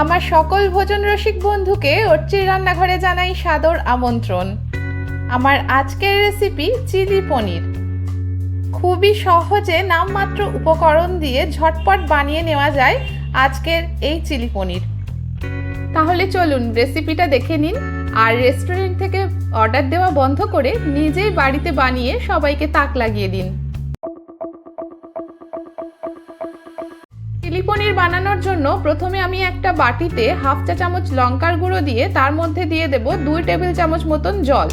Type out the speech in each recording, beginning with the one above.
আমার সকল ভোজন রসিক বন্ধুকে অর্চির রান্নাঘরে জানাই সাদর আমন্ত্রণ। আমার আজকের রেসিপি চিলি পনির। খুবই সহজে নামমাত্র উপকরণ দিয়ে ঝটপট বানিয়ে নেওয়া যায় আজকের এই চিলি পনির। তাহলে চলুন রেসিপিটা দেখে নিন, আর রেস্টুরেন্ট থেকে অর্ডার দেওয়া বন্ধ করে নিজেই বাড়িতে বানিয়ে সবাইকে তাক লাগিয়ে দিন। চিলি পনির বানানোর জন্য প্রথমে আমি একটা বাটিতে হাফ চা চামচ লঙ্কার গুঁড়ো দিয়ে তার মধ্যে দিয়ে দেব 2 টেবিল চামচ মতন জল।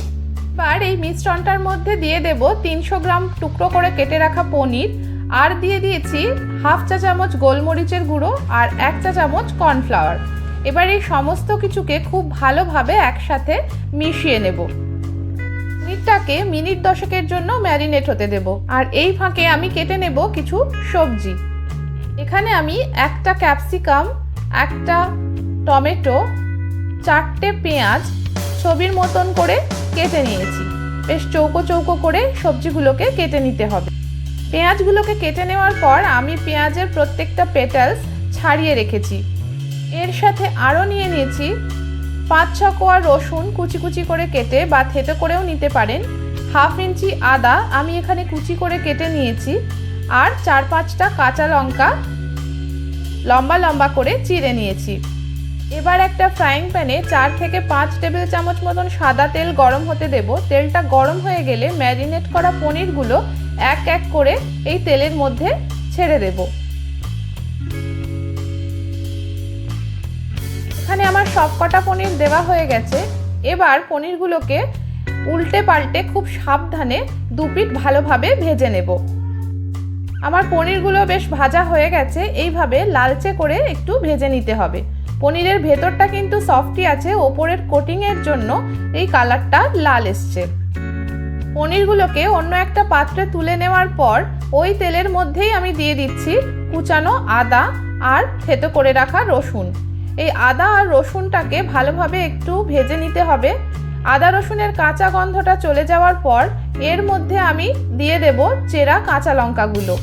এবার এই মিশ্রণটার মধ্যে দিয়ে দেব 300 গ্রাম টুকরো করে কেটে রাখা পনির, আর দিয়ে দিয়েছি হাফ চা চামচ গোলমরিচের গুঁড়ো আর 1 চা চামচ কর্নফ্লাওয়ার। এবার এই সমস্ত কিছুকে খুব ভালোভাবে একসাথে মিশিয়ে নেব। পনিরটাকে মিনিট 10 জন্য ম্যারিনেট হতে দেব। আর এই ফাঁকে আমি কেটে নেব কিছু সবজি। এখানে আমি একটা ক্যাপসিকাম, একটা টমেটো, 4টে পেঁয়াজ ছবির মতন করে কেটে নিয়েছি। বেশ চৌকো চৌকো করে সবজিগুলোকে কেটে নিতে হবে। পেঁয়াজগুলোকে কেটে নেওয়ার পর আমি পেঁয়াজের প্রত্যেকটা পেটালস ছাড়িয়ে রেখেছি। এর সাথে আরও নিয়ে নিয়েছি 5-6 কোয়া রসুন কুচি কুচি করে কেটে বা থেতো করেও নিতে পারেন। 1/2 ইঞ্চি আদা আমি এখানে কুচি করে কেটে নিয়েছি, আর 4-5টা কাঁচা লঙ্কা লম্বা লম্বা করে চিড়ে নিয়েছি। এবার একটা ফ্রাইং প্যানে 4 থেকে 5 টেবিল চামচ মতন সাদা তেল গরম হতে দেব। তেলটা গরম হয়ে গেলে ম্যারিনেট করা পনিরগুলো এক এক করে এই তেলের মধ্যে ছেড়ে দেব। এখানে আমার সবকটা পনির দেওয়া হয়ে গেছে। এবার পনিরগুলোকে উল্টে পাল্টে খুব সাবধানে 2 পিঠ ভালোভাবে ভেজে নেব। আমার পনিরগুলো বেশ ভাজা হয়ে গেছে। এইভাবে লালচে করে একটু ভেজে নিতে হবে। পনিরের ভেতরটা কিন্তু সফটই আছে, ওপরের কোটিংয়ের জন্য এই কালারটা লাল এসছে। পনিরগুলোকে অন্য একটা পাত্রে তুলে নেওয়ার পর ওই তেলের মধ্যেই আমি দিয়ে দিচ্ছি কুচানো আদা আর থেতো করে রাখা রসুন। এই আদা আর রসুনটাকে ভালোভাবে একটু ভেজে নিতে হবে। আদা রসুনের কাঁচা গন্ধটা চলে যাওয়ার পর এর মধ্যে আমি দিয়ে দেব চেরা কাঁচা লঙ্কাগুলো।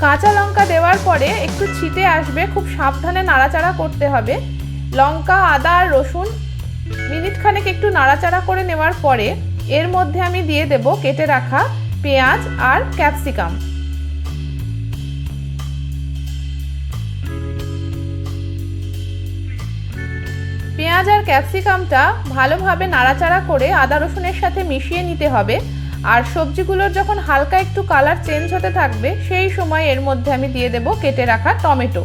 কাঁচা লঙ্কা দেওয়ার পরে একটু ছিটে আসবে, খুব সাবধানে নাড়াচাড়া করতে হবে। লঙ্কা, আদা আর রসুন মিনিট খানেক একটু নাড়াচাড়া করে নেওয়ার পরে এর মধ্যে আমি দিয়ে দেব কেটে রাখা পেঁয়াজ আর ক্যাপসিকাম। পেঁয়াজ আর ক্যাপসিকামটা ভালোভাবে নাড়াচাড়া করে আদা রসুনের সাথে মিশিয়ে নিতে হবে। আর সবজিগুলোর যখন হালকা একটু কালার চেঞ্জ হতে থাকবে সেই সময় এর মধ্যে আমি দিয়ে দেব কেটে রাখা টমেটো।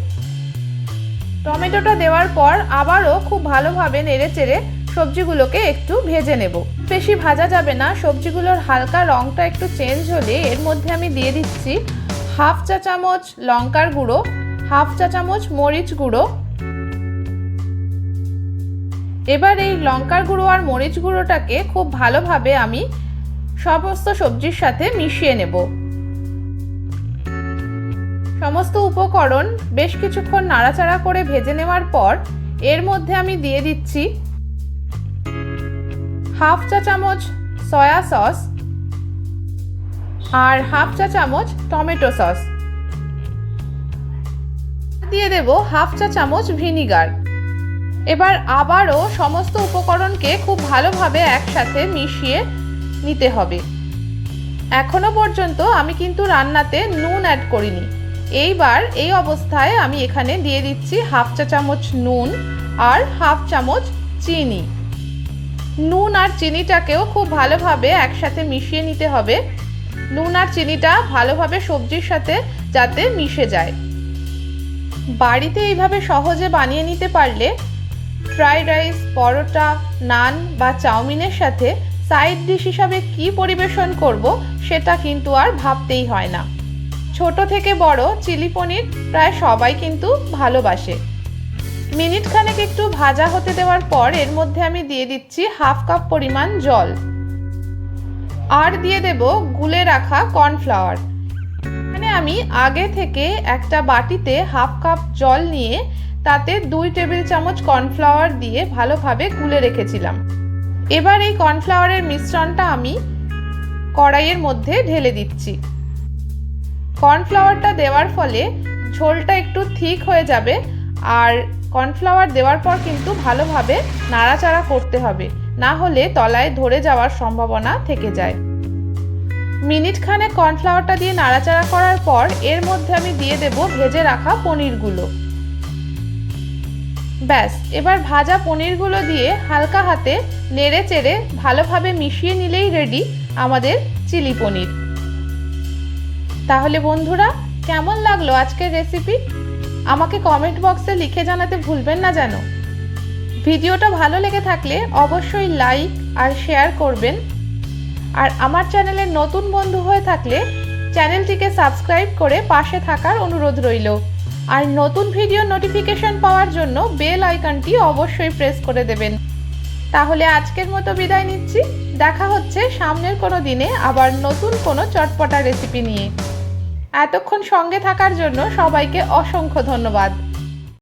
টমেটোটা দেওয়ার পর আবারও খুব ভালোভাবে নেড়েচেড়ে সবজিগুলোকে একটু ভেজে নেব। বেশি ভাজা যাবে না। সবজিগুলোর হালকা রঙটা একটু চেঞ্জ হলে এর মধ্যে আমি দিয়ে দিচ্ছি 1/2 চা চামচ লঙ্কার গুঁড়ো, 1/2 চা চামচ মরিচ গুঁড়ো। এবার এই লঙ্কার গুঁড়ো আর মরিচ গুঁড়োটাকে খুব ভালোভাবে আমি সমস্ত সবজির সাথে মিশিয়ে নেব। সমস্ত উপকরণ বেশ কিছুক্ষণ নাড়াচাড়া করে ভেজে নেওয়ার পর এর মধ্যে আমি দিয়ে দিচ্ছি 1/2 চা চামচ সয়া সস আর 1/2 চা চামচ টমেটো সস। দিয়ে দেব 1/2 চা চামচ ভিনিগার। এবার আবারও সমস্ত উপকরণকে খুব ভালোভাবে একসাথে মিশিয়ে নিতে হবে। এখনো পর্যন্ত আমি কিন্তু রান্নাতে নুন অ্যাড করিনি। এইবার এই অবস্থায় আমি এখানে দিয়ে দিচ্ছি 1/2 চা চামচ নুন আর 1/2 চামচ চিনি। নুন আর চিনিটাকেও খুব ভালোভাবে একসাথে মিশিয়ে নিতে হবে। নুন আর চিনিটা ভালোভাবে সবজির সাথে যাতে মিশে যায়। বাড়িতে এইভাবে সহজে বানিয়ে নিতে পারলে ফ্রাইড রাইস, পরোটা, নান বা চাউমিনের সাথে সাইড ডিশ হিসাবে কি পরিবেশন করব সেটা কিন্তু আর ভাবতেই হয় না। ছোট থেকে বড় চিলি পনির প্রায় সবাই কিন্তু ভালোবাসে। মিনিট খানেক একটু ভাজা হতে দেওয়ার পর এর মধ্যে আমি দিয়ে দিচ্ছি 1/2 কাপ পরিমাণ জল, আর দিয়ে দেব গুলে রাখা কর্নফ্লাওয়ার। এখানে আমি আগে থেকে একটা বাটিতে 1/2 কাপ জল নিয়ে তাতে 2 টেবিল চামচ কর্নফ্লাওয়ার দিয়ে ভালোভাবে গুলে রেখেছিলাম। এবার এই কর্নফ্লাওয়ারের মিশ্রণটা আমি কড়াইয়ের মধ্যে ঢেলে দিচ্ছি। কর্নফ্লাওয়ারটা দেওয়ার ফলে ঝোলটা একটু থিক হয়ে যাবে আর কর্নফ্লাওয়ার দেওয়ার পর কিন্তু ভালোভাবে নাড়াচাড়া করতে হবে, না হলে তলায় ধরে যাওয়ার সম্ভাবনা থেকে যায়। মিনিট খানেক কর্নফ্লাওয়ারটা দিয়ে নাড়াচাড়া করার পর এর মধ্যে আমি দিয়ে দেব ভেজে রাখা পনিরগুলো। ব্যাস, এবার ভাজা পনিরগুলো দিয়ে হালকা হাতে নেড়ে চেড়ে ভালোভাবে মিশিয়ে নিলেই রেডি আমাদের চিলি পনির। তাহলে বন্ধুরা, কেমন লাগলো আজকের রেসিপি? আমাকে কমেন্ট বক্সে লিখে জানাতে ভুলবেন না যেন। ভিডিওটা ভালো লেগে থাকলে অবশ্যই লাইক আর শেয়ার করবেন। আর আমার চ্যানেলের নতুন বন্ধু হয়ে থাকলে চ্যানেলটিকে সাবস্ক্রাইব করে পাশে থাকার অনুরোধ রইল। আর নতুন ভিডিও নোটিফিকেশন পাওয়ার জন্য বেল আইকনটি অবশ্যই প্রেস করে দেবেন। তাহলে আজকের মতো বিদায় নিচ্ছি। দেখা হচ্ছে সামনের কোনো দিনে আবার নতুন কোনো চটপটা রেসিপি নিয়ে। এতক্ষণ সঙ্গে থাকার জন্য সবাইকে অসংখ্য ধন্যবাদ।